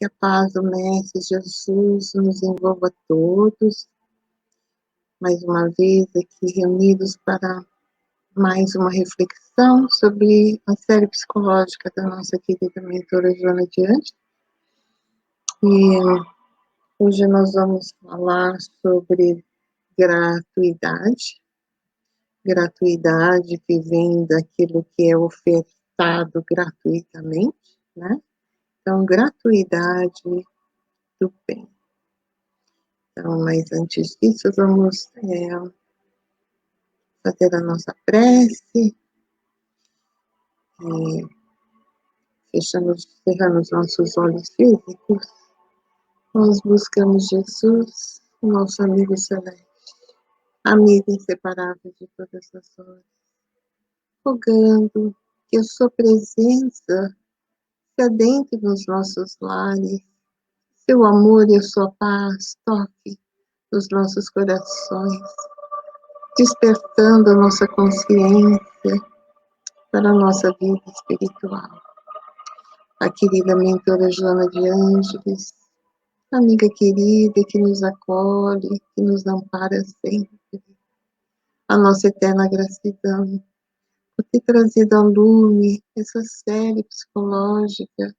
Que a paz do Mestre Jesus nos envolva todos, mais uma vez aqui reunidos para mais uma reflexão sobre a série psicológica da nossa querida mentora Joana de Ângeles. E hoje nós vamos falar sobre gratuidade que vem daquilo que é ofertado gratuitamente, né? Então, gratuidade do bem. Então, mas antes disso, vamos fazer a nossa prece, cerrando os nossos olhos físicos. Nós buscamos Jesus, nosso amigo celeste, amigo inseparável de todas as horas, rogando que a sua presença se adentre nos nossos lares, seu amor e a sua paz toque nos nossos corações, despertando a nossa consciência para a nossa vida espiritual. A querida mentora Joana de Ângeles, amiga querida que nos acolhe, que nos ampara sempre. A nossa eterna gratidão por ter trazido ao lume essa série psicológica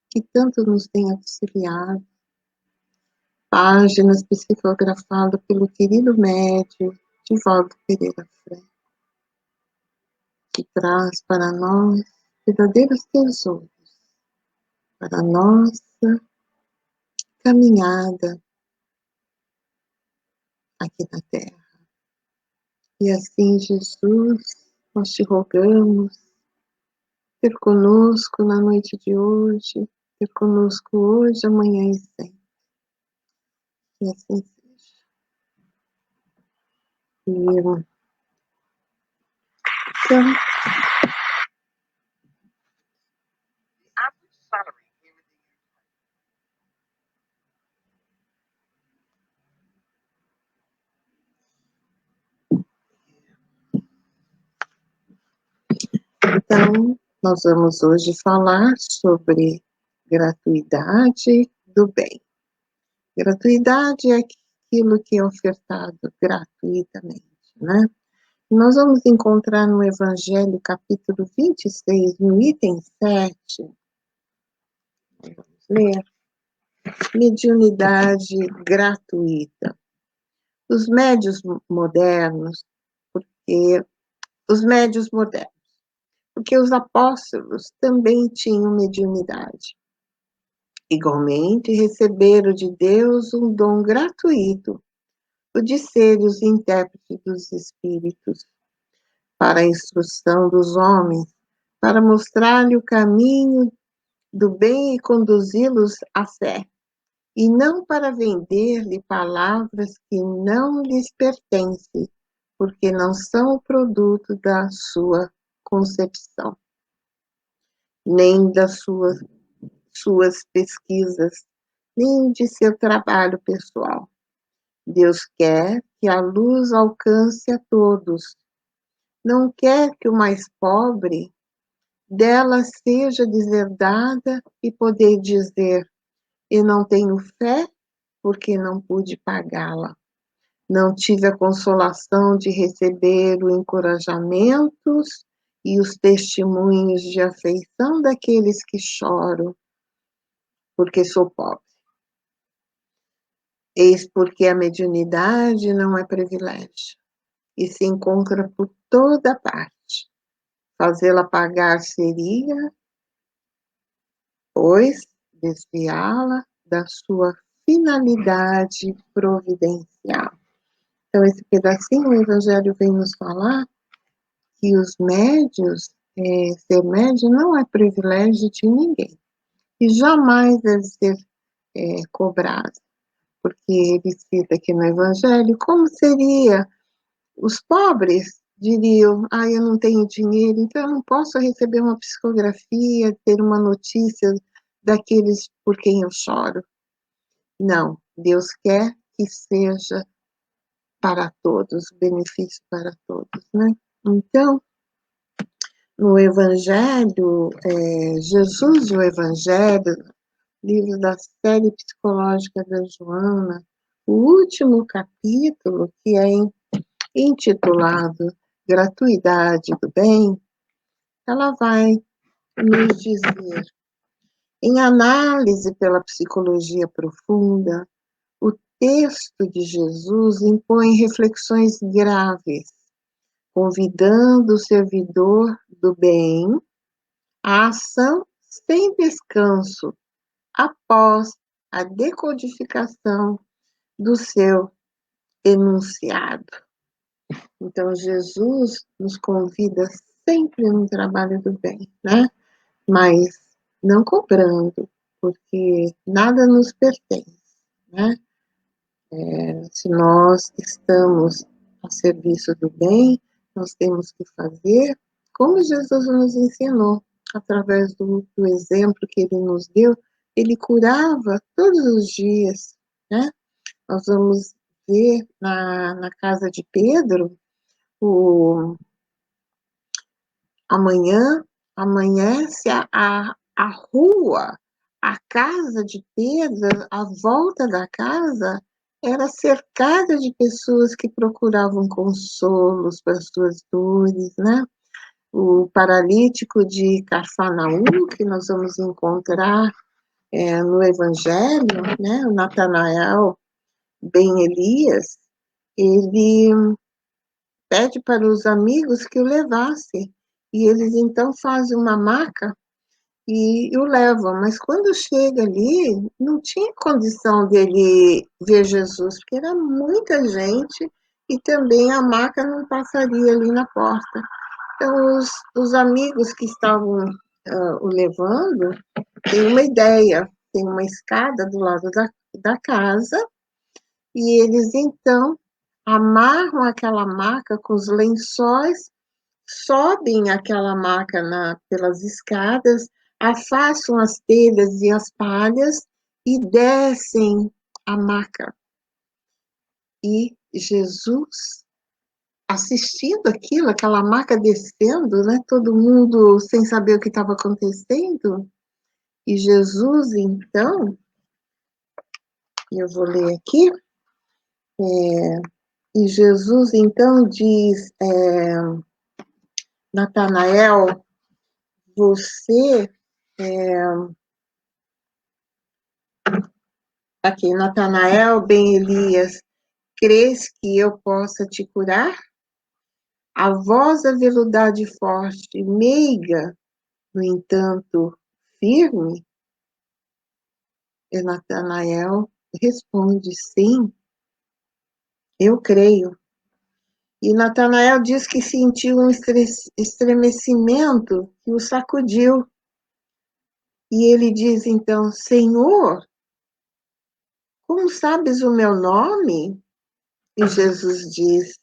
que tanto nos tem auxiliado. Páginas psicografadas pelo querido médium Divaldo Pereira Franco, que traz para nós verdadeiros tesouros para a nossa caminhada aqui na Terra. E assim, Jesus, nós te rogamos ter conosco na noite de hoje, ter conosco hoje, amanhã e sempre. E assim seja. Então, nós vamos hoje falar sobre gratuidade do bem. Gratuidade é aquilo que é ofertado gratuitamente, né? Nós vamos encontrar no Evangelho, capítulo 26, no item 7, vamos ler, mediunidade gratuita. Os médios modernos, porque os apóstolos também tinham mediunidade. Igualmente, receberam de Deus um dom gratuito, o de serem os intérpretes dos espíritos, para a instrução dos homens, para mostrar-lhe o caminho do bem e conduzi-los à fé, e não para vender-lhe palavras que não lhes pertencem, porque não são o produto da sua concepção, nem das suas pesquisas, nem de seu trabalho pessoal. Deus quer que a luz alcance a todos. Não quer que o mais pobre dela seja deserdada e poder dizer: eu não tenho fé porque não pude pagá-la. Não tive a consolação de receber os encorajamentos e os testemunhos de afeição daqueles que choram porque sou pobre. Eis porque a mediunidade não é privilégio e se encontra por toda parte. Fazê-la pagar seria, pois, desviá-la da sua finalidade providencial. Então, esse pedacinho, o Evangelho vem nos falar que os médios, ser médio não é privilégio de ninguém, e jamais deve ser cobrado, porque ele cita aqui no Evangelho como seria os pobres diriam: eu não tenho dinheiro, então eu não posso receber uma psicografia, ter uma notícia daqueles por quem eu choro. Não, Deus quer que seja para todos, benefício para todos, né? Então, no Evangelho, Jesus, o Evangelho, livro da série psicológica da Joana, o último capítulo, que é intitulado Gratuidade do Bem, ela vai nos dizer, em análise pela psicologia profunda, o texto de Jesus impõe reflexões graves, convidando o servidor do bem à ação sem descanso, após a decodificação do seu enunciado. Então, Jesus nos convida sempre no trabalho do bem, né? Mas não cobrando, porque nada nos pertence, né? Se nós estamos a serviço do bem, nós temos que fazer como Jesus nos ensinou, através do exemplo que ele nos deu. Ele curava todos os dias, né? Nós vamos ver na casa de Pedro, amanhece a rua, a casa de Pedro, a volta da casa, era cercada de pessoas que procuravam consolos para as suas dores, né? O paralítico de Cafarnaum, que nós vamos encontrar no Evangelho, né? O Natanael Ben Elias, ele pede para os amigos que o levassem, e eles então fazem uma maca e o levam, mas quando chega ali, não tinha condição dele ver Jesus, porque era muita gente e também a maca não passaria ali na porta. Então, os amigos que estavam o levando têm uma ideia, tem uma escada do lado da casa, e eles então amarram aquela maca com os lençóis, sobem aquela maca pelas escadas, afastam as telhas e as palhas e descem a maca. E Jesus, assistindo aquilo, aquela maca descendo, né, todo mundo sem saber o que estava acontecendo, e Jesus, então, eu vou ler aqui, e Jesus, então, diz, Natanael, você, aqui, Natanael, Ben Elias, crês que eu possa te curar? A voz aveludada e forte, meiga, no entanto, firme, e Natanael responde, sim, eu creio. E Natanael diz que sentiu um estremecimento que o sacudiu. E ele diz então, Senhor, como sabes o meu nome? E Jesus diz,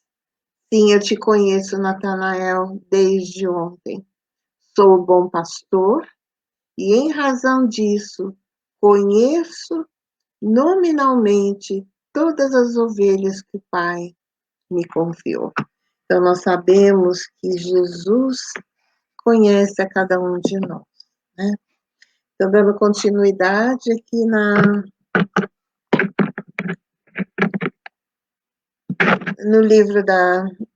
sim, eu te conheço, Natanael, desde ontem. Sou o bom pastor e, em razão disso, conheço nominalmente todas as ovelhas que o Pai me confiou. Então, nós sabemos que Jesus conhece a cada um de nós, né? Então, dando continuidade aqui no livro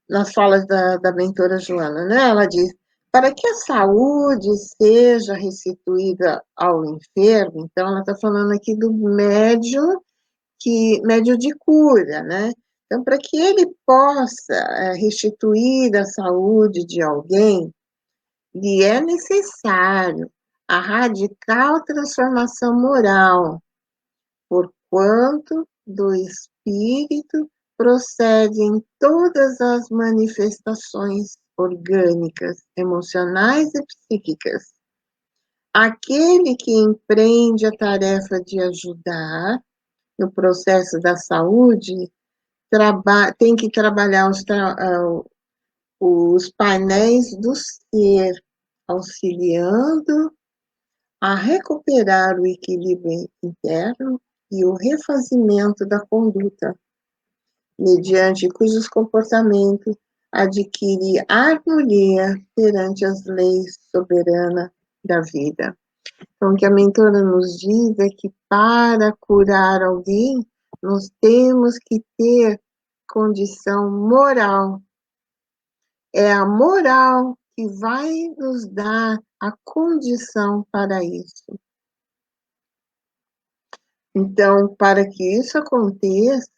nas falas da mentora Joana, né? Ela diz, para que a saúde seja restituída ao enfermo, então ela está falando aqui do médium de cura, né? Então, para que ele possa restituir a saúde de alguém, lhe é necessário a radical transformação moral, porquanto do espírito procedem todas as manifestações orgânicas, emocionais e psíquicas. Aquele que empreende a tarefa de ajudar no processo da saúde tem que trabalhar os painéis do ser, auxiliando a recuperar o equilíbrio interno e o refazimento da conduta, mediante cujos comportamentos adquire harmonia perante as leis soberanas da vida. Então, o que a mentora nos diz é que para curar alguém, nós temos que ter condição moral. É a moral que vai nos dar a condição para isso. Então, para que isso aconteça,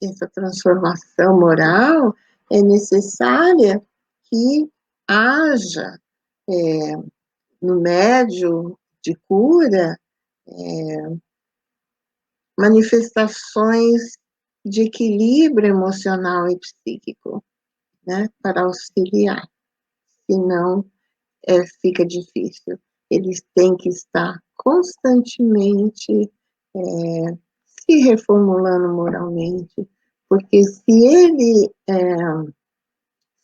essa transformação moral, é necessária que haja, no médium de cura, manifestações de equilíbrio emocional e psíquico, né, para auxiliar, senão fica difícil. Eles têm que estar constantemente se reformulando moralmente, porque se ele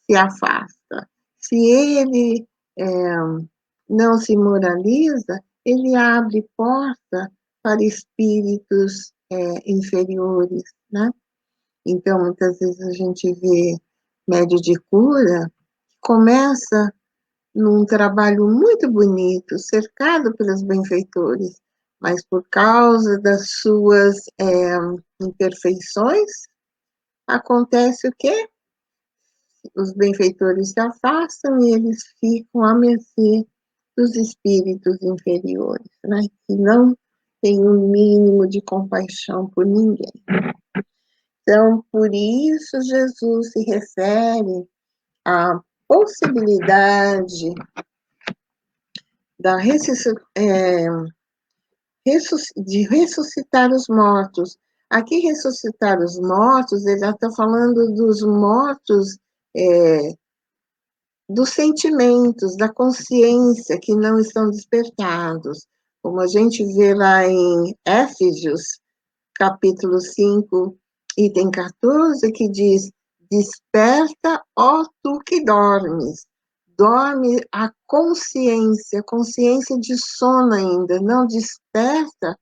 se afasta, se ele não se moraliza, ele abre porta para espíritos inferiores, né? Então, muitas vezes a gente vê médio de cura, começa num trabalho muito bonito, cercado pelos benfeitores, mas por causa das suas imperfeições, acontece o quê? Os benfeitores se afastam e eles ficam à mercê dos espíritos inferiores, né? Que não têm o mínimo de compaixão por ninguém. Então, por isso, Jesus se refere à possibilidade de ressuscitar os mortos. Aqui, ressuscitar os mortos, ele já está falando dos mortos dos sentimentos, da consciência que não estão despertados. Como a gente vê lá em Éfesios, capítulo 5, item 14, que diz: desperta, ó tu que dormes. Dorme a consciência de sono ainda, não desperta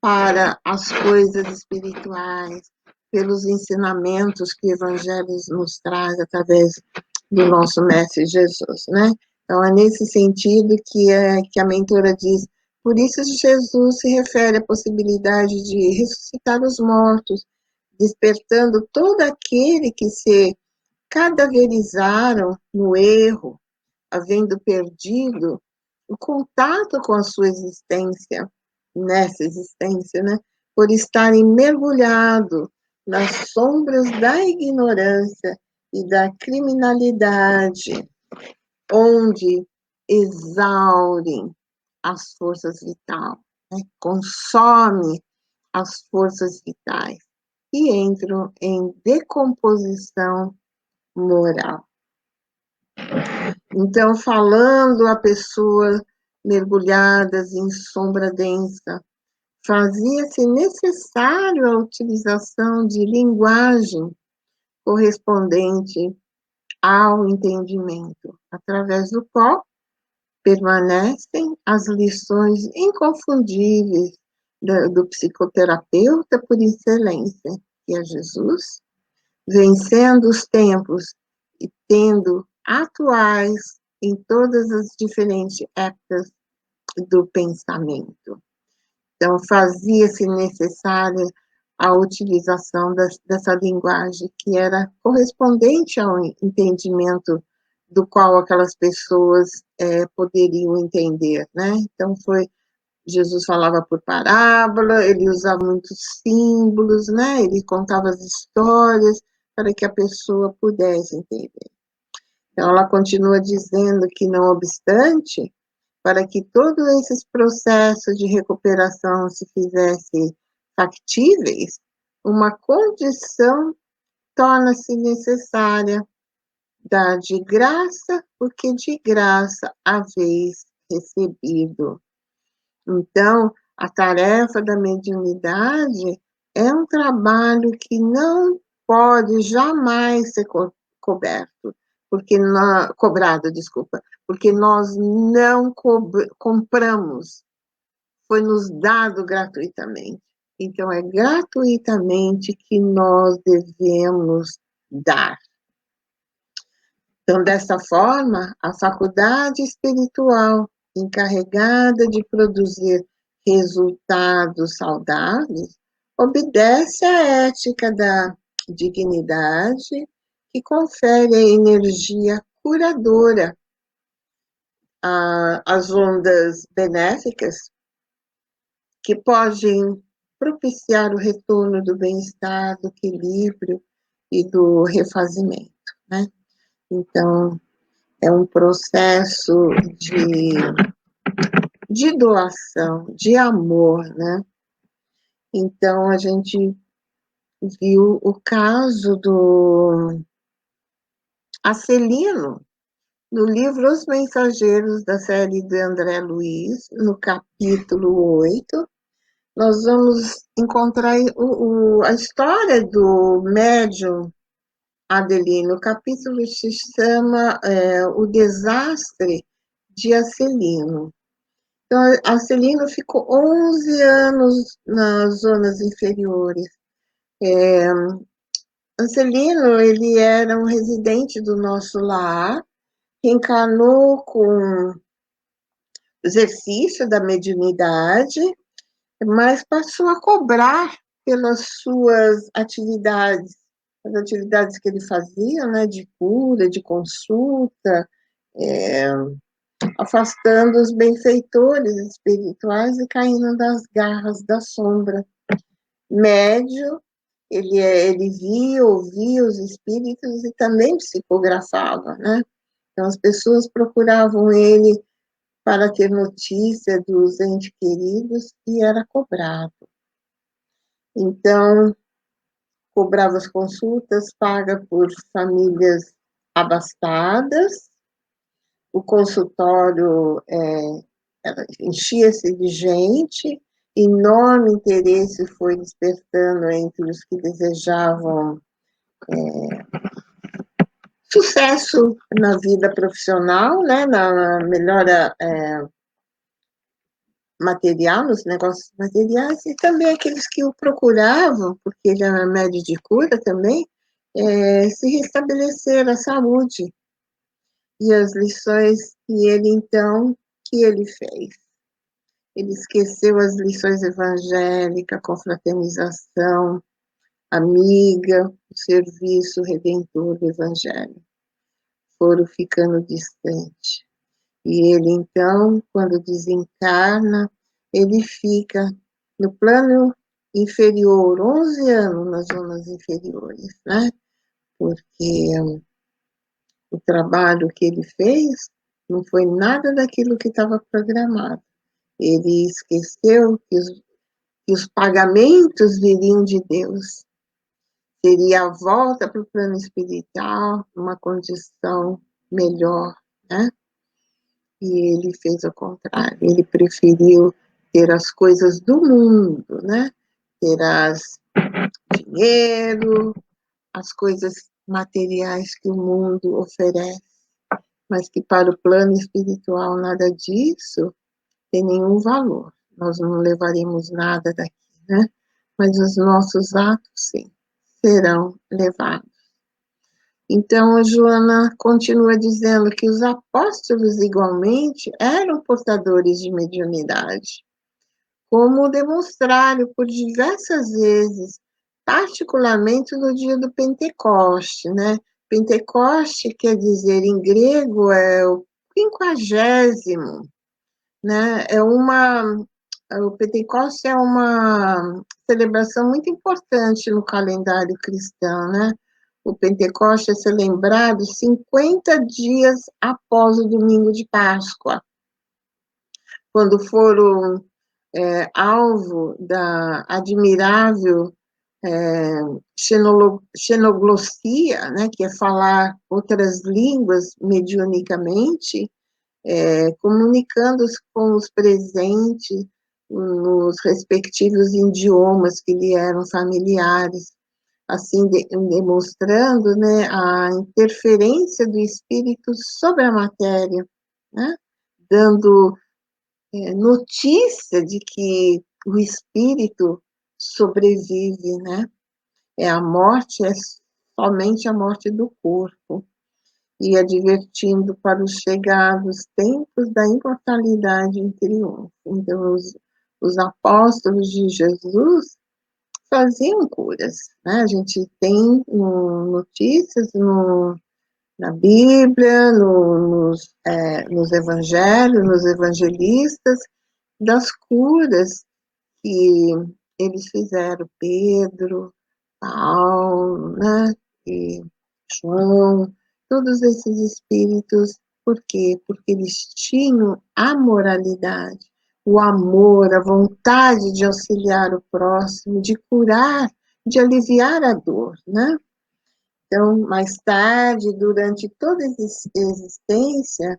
para as coisas espirituais, pelos ensinamentos que o Evangelho nos traz através do nosso Mestre Jesus, né? Então, é nesse sentido que a mentora diz, por isso Jesus se refere à possibilidade de ressuscitar os mortos, despertando todo aquele que se cadaverizaram no erro, havendo perdido o contato com a sua existência, nessa existência, né? Por estarem mergulhados nas sombras da ignorância e da criminalidade, onde exaurem as forças vitais, né? Consome as forças vitais e entram em decomposição moral. Então, falando a pessoas mergulhadas em sombra densa, fazia-se necessário a utilização de linguagem correspondente ao entendimento, através do qual permanecem as lições inconfundíveis do psicoterapeuta por excelência, que é Jesus, vencendo os tempos e tendo atuais em todas as diferentes épocas do pensamento. Então, fazia-se necessária a utilização dessa linguagem que era correspondente ao entendimento do qual aquelas pessoas poderiam entender, né? Então, Jesus falava por parábola, ele usava muitos símbolos, né? Ele contava as histórias para que a pessoa pudesse entender. Então, ela continua dizendo que, não obstante, para que todos esses processos de recuperação se fizessem factíveis, uma condição torna-se necessária, dar de graça, porque de graça haveis recebido. Então, a tarefa da mediunidade é um trabalho que não pode jamais ser coberto, cobrado, desculpa, porque nós não compramos, foi nos dado gratuitamente. Então, é gratuitamente que nós devemos dar. Então, dessa forma, a faculdade espiritual encarregada de produzir resultados saudáveis, obedece à ética da dignidade, que confere a energia curadora às ondas benéficas, que podem propiciar o retorno do bem-estar, do equilíbrio e do refazimento, né? Então, é um processo de doação, de amor, né? Então, a gente viu o caso do Acelino, no livro Os Mensageiros, da série de André Luiz, no capítulo 8, nós vamos encontrar a história do médium Adelino. O capítulo se chama O Desastre de Acelino. Então, Acelino ficou 11 anos nas zonas inferiores. Acelino, ele era um residente do nosso lar, que encarnou com exercício da mediunidade, mas passou a cobrar pelas suas atividades, as atividades que ele fazia, né, de cura, de consulta, afastando os benfeitores espirituais e caindo das garras da sombra. Médio, ele via, ouvia os espíritos e também psicografava, né? Então, as pessoas procuravam ele para ter notícia dos entes queridos e era cobrado. Então, cobrava as consultas, paga por famílias abastadas, o consultório enchia-se de gente, enorme interesse foi despertando entre os que desejavam sucesso na vida profissional, né, na melhora material, nos negócios materiais, e também aqueles que o procuravam, porque ele era médio de cura também, se restabelecer a saúde. E as lições que ele fez. Ele esqueceu as lições evangélicas, confraternização, amiga, o serviço redentor do evangelho. Foram ficando distante. E ele, então, quando desencarna, ele fica no plano inferior, 11 anos nas zonas inferiores, né? Porque o trabalho que ele fez não foi nada daquilo que estava programado. Ele esqueceu que os pagamentos viriam de Deus. Seria a volta para o plano espiritual, uma condição melhor, né? E ele fez o contrário. Ele preferiu ter as coisas do mundo, né? Ter dinheiro, as coisas materiais que o mundo oferece, mas que para o plano espiritual nada disso tem nenhum valor. Nós não levaremos nada daqui, né? Mas os nossos atos, sim, serão levados. Então, a Joana continua dizendo que os apóstolos, igualmente, eram portadores de mediunidade, como demonstraram por diversas vezes, particularmente no dia do Pentecoste, né? Pentecoste quer dizer, em grego, é o 50º, né? O Pentecoste é uma celebração muito importante no calendário cristão, né? O Pentecoste é celebrado 50 dias após o domingo de Páscoa, quando foram alvo da admirável xenoglossia, né, que é falar outras línguas mediunicamente, comunicando-se com os presentes nos respectivos idiomas que lhe eram familiares, assim demonstrando, né, a interferência do espírito sobre a matéria, né, dando notícia de que o espírito sobrevive, né? A morte é somente a morte do corpo. e advertindo para os chegados tempos da imortalidade em triunfo. Então, os apóstolos de Jesus faziam curas, né? A gente tem notícias na Bíblia, nos evangelhos, nos evangelistas, das curas que eles fizeram, Pedro, Paulo, né, e João, todos esses espíritos, por quê? Porque eles tinham a moralidade, o amor, a vontade de auxiliar o próximo, de curar, de aliviar a dor, né? Então, mais tarde, durante toda a existência,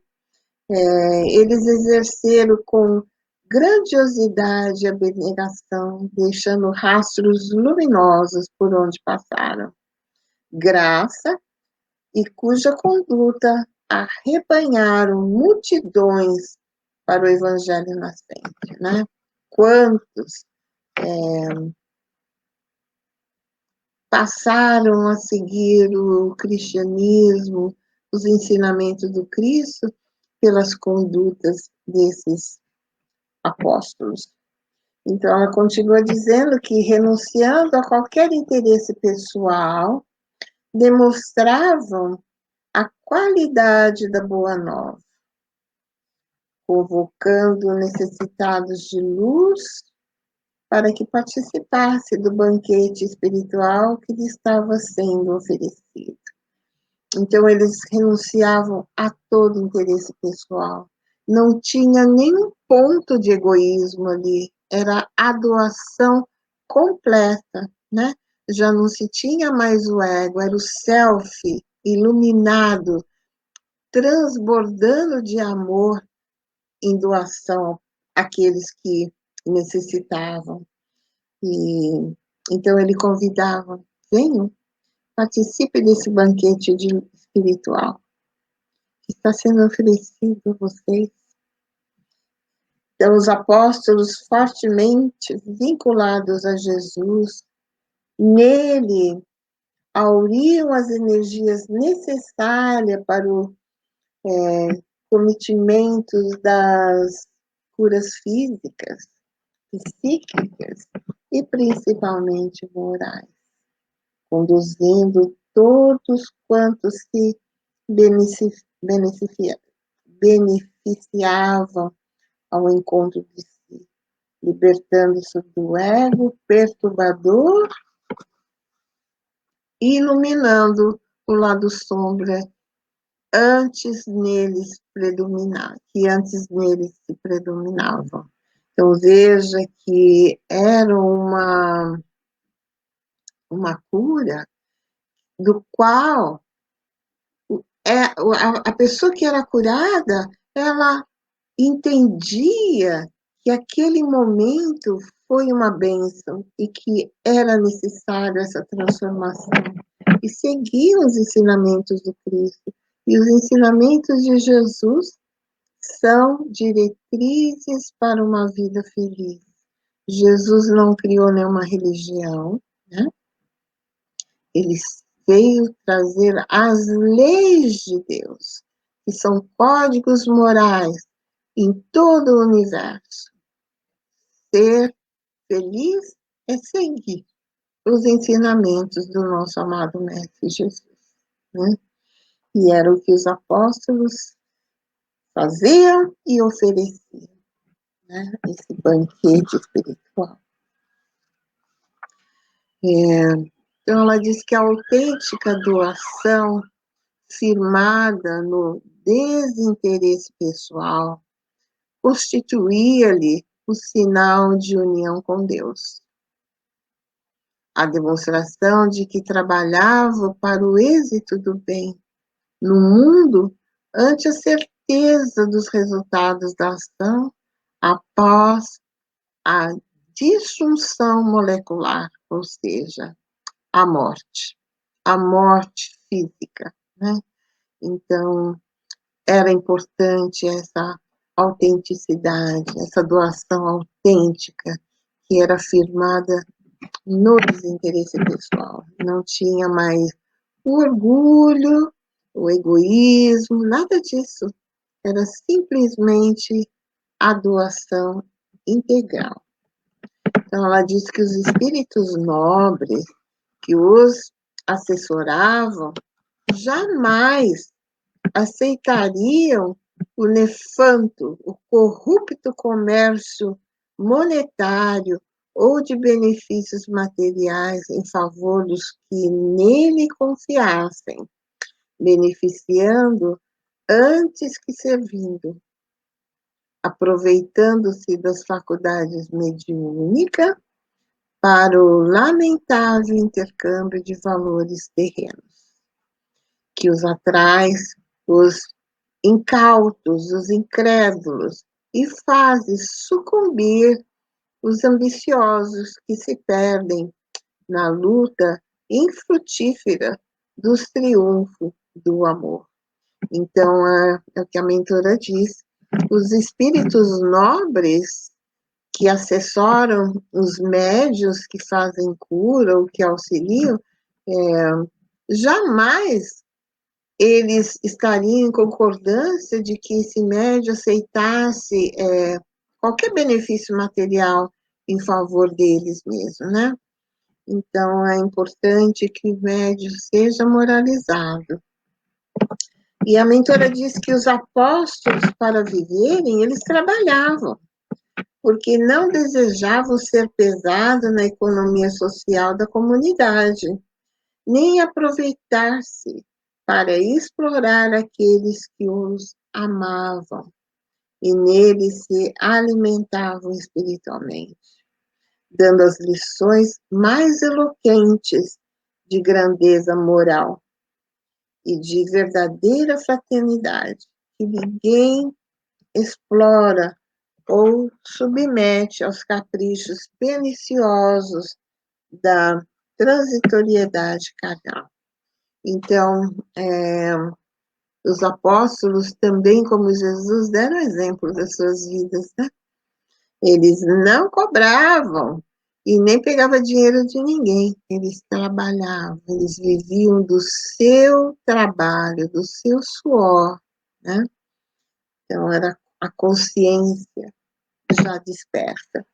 eles exerceram com grandiosidade a abnegação, deixando rastros luminosos por onde passaram. Graça e cuja conduta arrebanharam multidões para o Evangelho nascente, né? Quantos passaram a seguir o cristianismo, os ensinamentos do Cristo, pelas condutas desses apóstolos. Então, ela continua dizendo que, renunciando a qualquer interesse pessoal, demonstravam a qualidade da boa nova, convocando necessitados de luz para que participasse do banquete espiritual que lhe estava sendo oferecido. Então, eles renunciavam a todo interesse pessoal. Não tinha nenhum ponto de egoísmo ali. Era a doação completa, né? Já não se tinha mais o ego, era o self iluminado, transbordando de amor em doação àqueles que necessitavam. E então ele convidava: venham, participe desse banquete espiritual que está sendo oferecido a vocês. Então, os apóstolos fortemente vinculados a Jesus, nele auriam as energias necessárias para o cometimento das curas físicas, psíquicas e principalmente morais, conduzindo todos quantos se beneficiavam ao encontro de si, libertando-se do ego perturbador e iluminando o lado sombra que antes neles se predominavam. Então, veja que era uma cura do qual a pessoa que era curada, ela entendia que aquele momento foi uma bênção e que era necessário essa transformação. E seguia os ensinamentos do Cristo. E os ensinamentos de Jesus são diretrizes para uma vida feliz. Jesus não criou nenhuma religião, né? Ele veio trazer as leis de Deus, que são códigos morais em todo o universo. Ser feliz é seguir os ensinamentos do nosso amado Mestre Jesus, né? E era o que os apóstolos faziam e ofereciam, né? Esse banquete espiritual. Então, ela diz que a autêntica doação, firmada no desinteresse pessoal, constituía-lhe o sinal de união com Deus. A demonstração de que trabalhava para o êxito do bem no mundo ante a certeza dos resultados da ação após a disjunção molecular, ou seja, a morte física, né? Então, era importante essa autenticidade, essa doação autêntica, que era firmada no desinteresse pessoal. Não tinha mais o orgulho o egoísmo, nada disso. Era simplesmente a doação integral. Então, ela diz que os espíritos nobres que os assessoravam jamais aceitariam o nefanto, o corrupto comércio monetário ou de benefícios materiais em favor dos que nele confiassem, beneficiando antes que servindo, aproveitando-se das faculdades mediúnicas para o lamentável intercâmbio de valores terrenos, que os atrai, os incautos, os incrédulos, e faz sucumbir os ambiciosos que se perdem na luta infrutífera dos triunfos do amor. Então, é o que a mentora diz, os espíritos nobres que assessoram os médios que fazem cura ou que auxiliam, jamais eles estariam em concordância de que esse médio aceitasse qualquer benefício material em favor deles mesmo, né? Então, é importante que o médio seja moralizado. E a mentora diz que os apóstolos, para viverem, eles trabalhavam, porque não desejavam ser pesados na economia social da comunidade, nem aproveitar-se para explorar aqueles que os amavam e neles se alimentavam espiritualmente, dando as lições mais eloquentes de grandeza moral e de verdadeira fraternidade, que ninguém explora ou submete aos caprichos perniciosos da transitoriedade carnal. Então, os apóstolos também, como Jesus, deram exemplo das suas vidas, né? Eles não cobravam e nem pegavam dinheiro de ninguém, eles trabalhavam, eles viviam do seu trabalho, do seu suor, né? Então, era a consciência já desperta.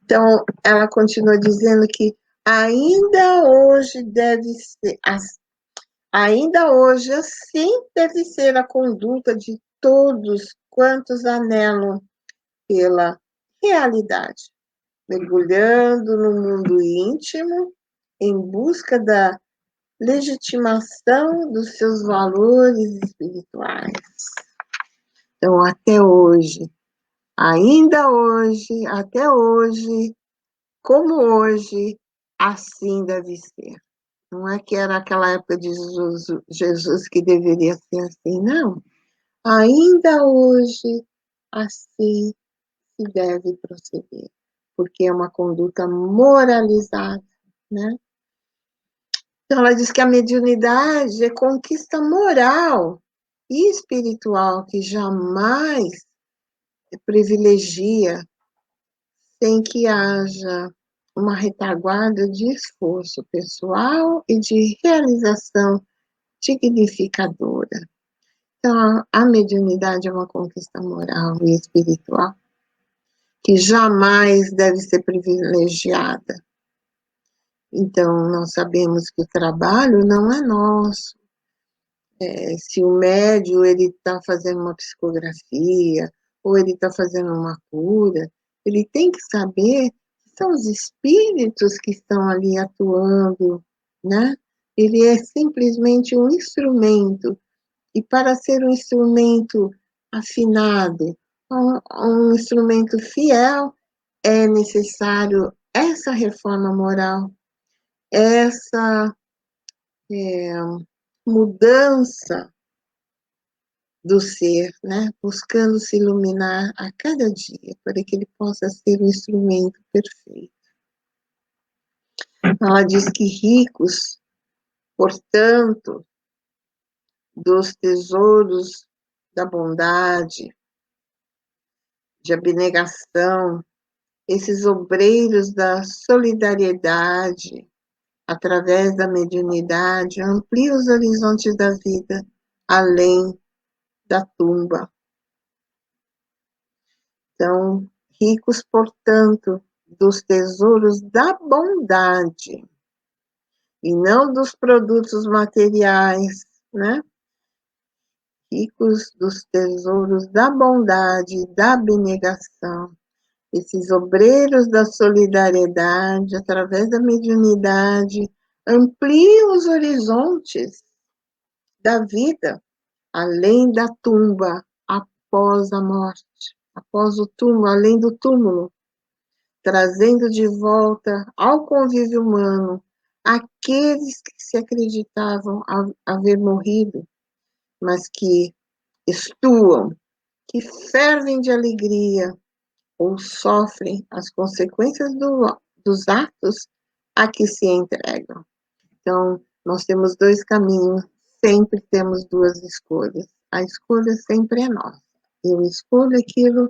Então, ela continua dizendo que ainda hoje ainda hoje assim deve ser a conduta de todos quantos anelam pela realidade, mergulhando no mundo íntimo em busca da legitimação dos seus valores espirituais. Então, até hoje, ainda hoje, até hoje, como hoje, assim deve ser. Não é que era aquela época de Jesus que deveria ser assim, não. Ainda hoje, assim se deve proceder, porque é uma conduta moralizada, né? Então, ela diz que a mediunidade é conquista moral e espiritual que jamais privilegia sem que haja uma retaguarda de esforço pessoal e de realização dignificadora. Então, a mediunidade é uma conquista moral e espiritual que jamais deve ser privilegiada. Então, nós sabemos que o trabalho não é nosso. Se o médium está fazendo uma psicografia ou ele está fazendo uma cura, ele tem que saber que são os espíritos que estão ali atuando, né? Ele é simplesmente um instrumento, e para ser um instrumento afinado, um instrumento fiel, é necessário essa reforma moral, essa mudança do ser, né? Buscando se iluminar a cada dia, para que ele possa ser um instrumento perfeito. Ela diz que ricos, portanto, dos tesouros da bondade, de abnegação, esses obreiros da solidariedade, através da mediunidade, ampliam os horizontes da vida além da tumba. Então, ricos, portanto, dos tesouros da bondade, e não dos produtos materiais, né? Ricos dos tesouros da bondade, da abnegação. Esses obreiros da solidariedade, através da mediunidade, ampliam os horizontes da vida, além da tumba, após a morte, após o túmulo, além do túmulo, trazendo de volta ao convívio humano aqueles que se acreditavam haver morrido, mas que estuam, que fervem de alegria ou sofrem as consequências dos atos a que se entregam. Então, nós temos dois caminhos, sempre temos duas escolhas. A escolha sempre é nossa. Eu escolho aquilo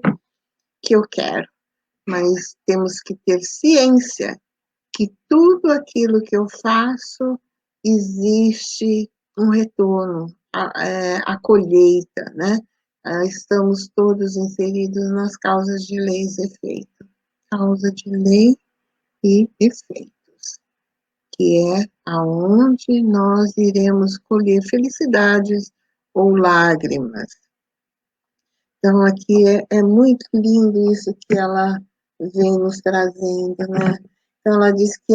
que eu quero, mas temos que ter ciência que tudo aquilo que eu faço existe um retorno, a colheita, né? Estamos todos inseridos nas causas de leis e efeito. Causa de lei e efeitos, que é aonde nós iremos colher felicidades ou lágrimas. Então, aqui é muito lindo isso que ela vem nos trazendo, né? Então, ela diz que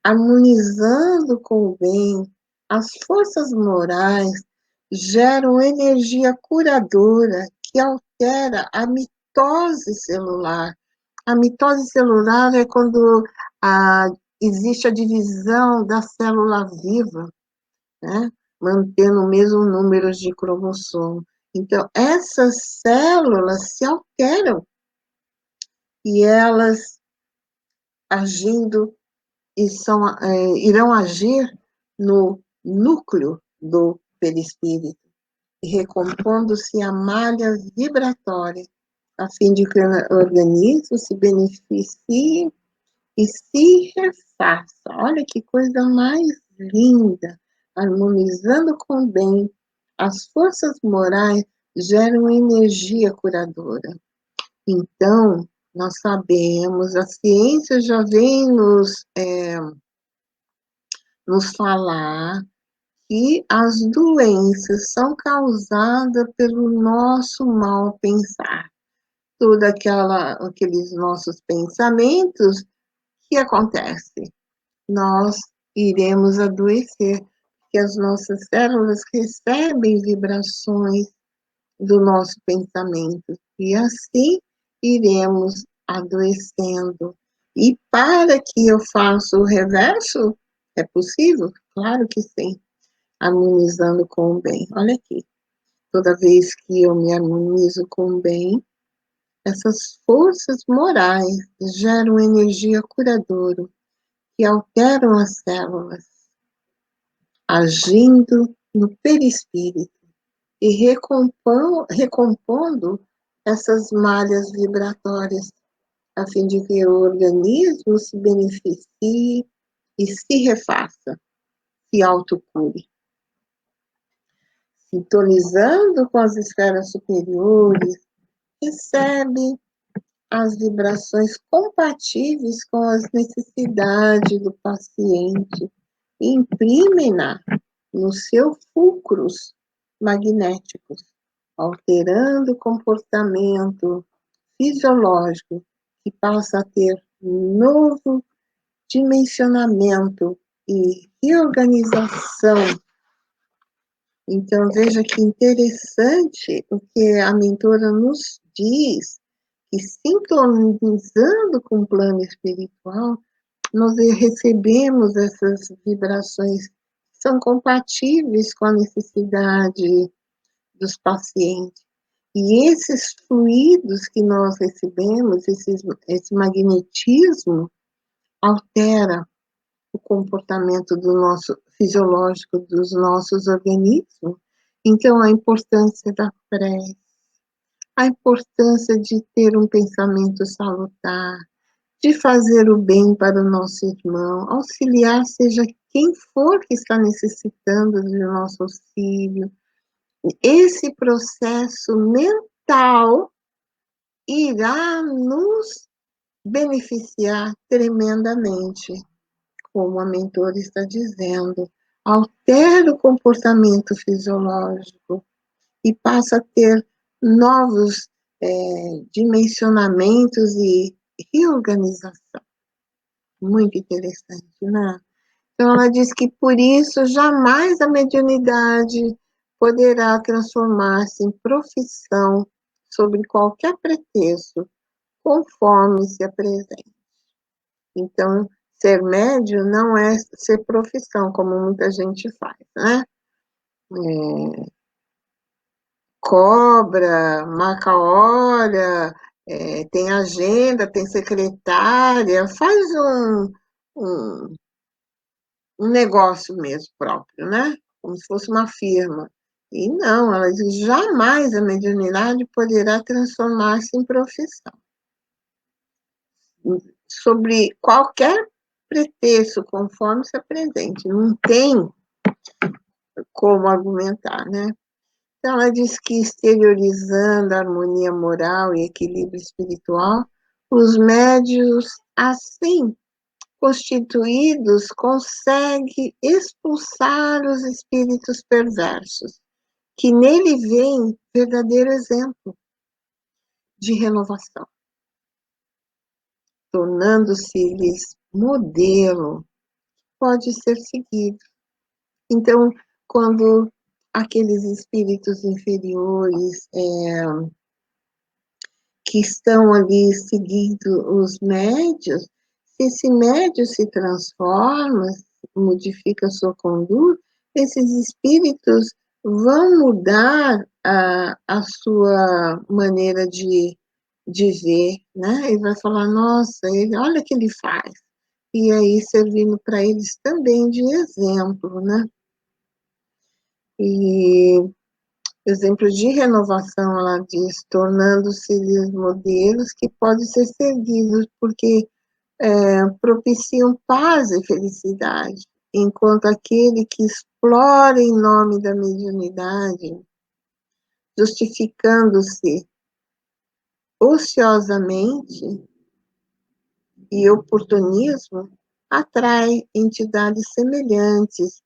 harmonizando com o bem, as forças morais geram energia curadora que altera a mitose celular. A mitose celular é quando existe a divisão da célula viva, né? Mantendo o mesmo número de cromossomos. Então, essas células se alteram e elas agindo e irão agir no núcleo do perispírito, recompondo-se a malha vibratória, a fim de que o organismo se beneficie e se refaça. Olha que coisa mais linda! Harmonizando com o bem, as forças morais geram energia curadora. Então, nós sabemos, a ciência já vem nos falar que as doenças são causadas pelo nosso mal pensar. Tudo aqueles nossos pensamentos, que acontece? Nós iremos adoecer, porque as nossas células recebem vibrações do nosso pensamento, e assim iremos adoecendo. E para que eu faça o reverso, é possível? Claro que sim, harmonizando com o bem. Olha aqui, toda vez que eu me harmonizo com o bem, essas forças morais geram energia curadora, que alteram as células, agindo no perispírito e recompondo essas malhas vibratórias, a fim de que o organismo se beneficie e se refaça, se autocure. Sintonizando com as esferas superiores, recebe as vibrações compatíveis com as necessidades do paciente e imprime-na nos seus fulcros magnéticos, alterando o comportamento fisiológico, que passa a ter novo dimensionamento e reorganização. Então, veja que interessante o que a mentora nos diz, que sintonizando com o plano espiritual, nós recebemos essas vibrações que são compatíveis com a necessidade dos pacientes. E esses fluidos que nós recebemos, esse magnetismo, altera o comportamento do nosso fisiológico, dos nossos organismos. Então, a importância da prece, a importância de ter um pensamento salutar, de fazer o bem para o nosso irmão, auxiliar seja quem for que está necessitando do nosso auxílio, esse processo mental irá nos beneficiar tremendamente, como a mentora está dizendo. Altera o comportamento fisiológico e passa a ter novos dimensionamentos e reorganização. Muito interessante, né? Então, ela diz que por isso jamais a mediunidade poderá transformar-se em profissão sobre qualquer pretexto, conforme se apresente. Então, ser médium não é ser profissão, como muita gente faz, né? Cobra, marca hora, tem agenda, tem secretária, faz um, um negócio mesmo próprio, né? Como se fosse uma firma. E não, ela diz, jamais a mediunidade poderá transformar-se em profissão. Sobre qualquer pretexto, conforme se apresente. Não tem como argumentar, né? Então, ela diz que exteriorizando a harmonia moral e equilíbrio espiritual, os médios, assim constituídos, conseguem expulsar os espíritos perversos, que nele veem verdadeiro exemplo de renovação, tornando-se-lhes modelo, pode ser seguido. Então, quando aqueles espíritos inferiores que estão ali seguindo os médios, se esse médio se transforma, modifica sua conduta, esses espíritos vão mudar a sua maneira de ver, né? E vai falar, nossa, ele, olha o que ele faz. E aí servindo para eles também de exemplo, né? E exemplo de renovação, ela diz, tornando-se modelos que podem ser seguidos, porque propiciam paz e felicidade, enquanto aquele que explora em nome da mediunidade, justificando-se ociosamente e oportunismo, atrai entidades semelhantes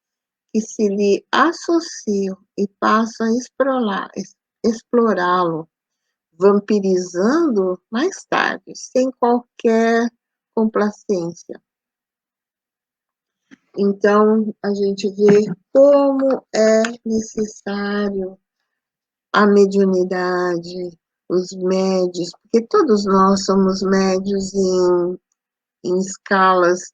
que se lhe associam e passam a explorá-lo, vampirizando mais tarde, sem qualquer complacência. Então, a gente vê como é necessário a mediunidade, os médios, porque todos nós somos médios em escalas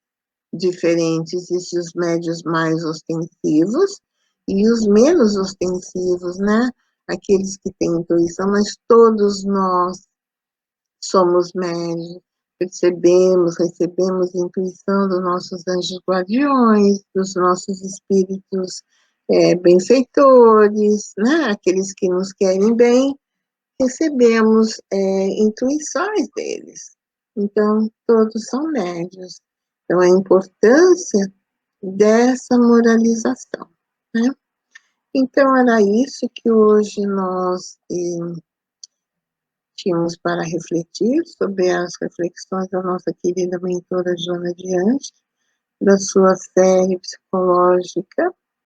diferentes, existem os médios mais ostensivos e os menos ostensivos, né? Aqueles que têm intuição, mas todos nós somos médios, recebemos intuição dos nossos anjos guardiões, dos nossos espíritos benfeitores, né? Aqueles que nos querem bem, recebemos intuições deles. Então, todos são médios. Então, a importância dessa moralização, né? Então, era isso que hoje nós tínhamos para refletir sobre as reflexões da nossa querida mentora Joana de Anjos, da sua série psicológica,